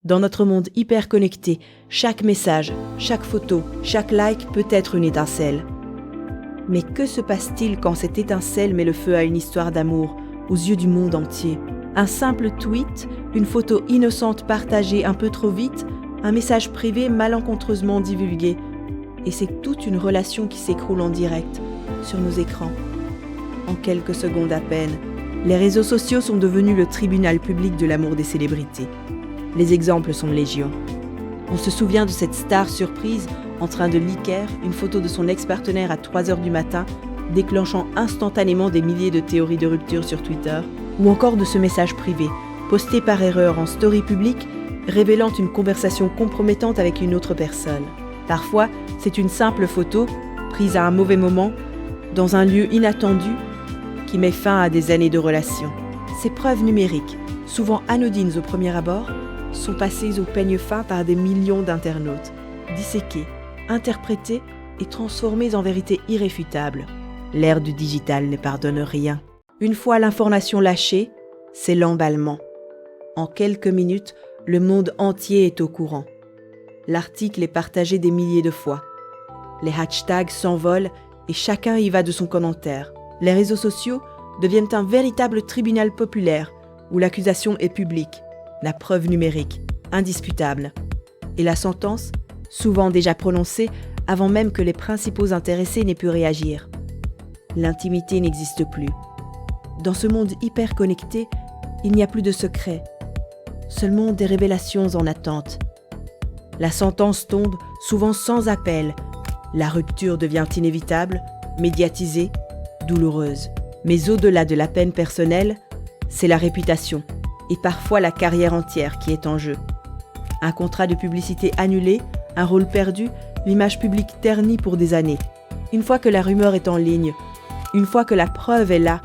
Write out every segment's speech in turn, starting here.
Dans notre monde hyper connecté, chaque message, chaque photo, chaque like peut être une étincelle. Mais que se passe-t-il quand cette étincelle met le feu à une histoire d'amour, aux yeux du monde entier ? Un simple tweet, une photo innocente partagée un peu trop vite, un message privé malencontreusement divulgué. Et c'est toute une relation qui s'écroule en direct, sur nos écrans. En quelques secondes à peine, les réseaux sociaux sont devenus le tribunal public de l'amour des célébrités. Les exemples sont légion. On se souvient de cette star surprise en train de liker une photo de son ex-partenaire à 3h du matin, déclenchant instantanément des milliers de théories de rupture sur Twitter, ou encore de ce message privé, posté par erreur en story publique, révélant une conversation compromettante avec une autre personne. Parfois, c'est une simple photo, prise à un mauvais moment, dans un lieu inattendu, qui met fin à des années de relation. Ces preuves numériques, souvent anodines au premier abord, sont passées au peigne fin par des millions d'internautes, disséquées, interprétées et transformées en vérité irréfutable. L'ère du digital ne pardonne rien. Une fois l'information lâchée, c'est l'emballement. En quelques minutes, le monde entier est au courant. L'article est partagé des milliers de fois. Les hashtags s'envolent et chacun y va de son commentaire. Les réseaux sociaux deviennent un véritable tribunal populaire où l'accusation est publique, la preuve numérique, indiscutable. Et la sentence, souvent déjà prononcée avant même que les principaux intéressés n'aient pu réagir. L'intimité n'existe plus. Dans ce monde hyper connecté, il n'y a plus de secrets, seulement des révélations en attente. La sentence tombe souvent sans appel. La rupture devient inévitable, médiatisée, douloureuse. Mais au-delà de la peine personnelle, c'est la réputation et parfois la carrière entière qui est en jeu. Un contrat de publicité annulé, un rôle perdu, l'image publique ternie pour des années. Une fois que la rumeur est en ligne, une fois que la preuve est là,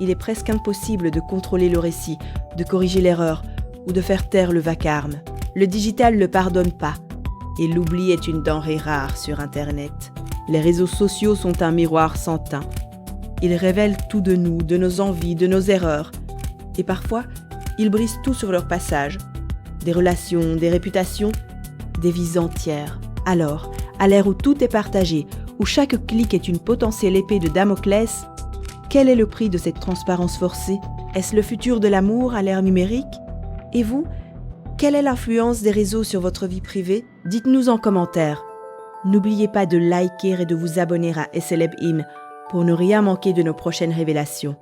il est presque impossible de contrôler le récit, de corriger l'erreur ou de faire taire le vacarme. Le digital ne pardonne pas et l'oubli est une denrée rare sur Internet. Les réseaux sociaux sont un miroir sans teint. Ils révèlent tout de nous, de nos envies, de nos erreurs. Et parfois, ils brisent tout sur leur passage. Des relations, des réputations, des vies entières. Alors, à l'ère où tout est partagé, où chaque clic est une potentielle épée de Damoclès, quel est le prix de cette transparence forcée ? Est-ce le futur de l'amour à l'ère numérique ? Et vous, quelle est l'influence des réseaux sur votre vie privée ? Dites-nous en commentaire. N'oubliez pas de liker et de vous abonner à SLebIm pour ne rien manquer de nos prochaines révélations.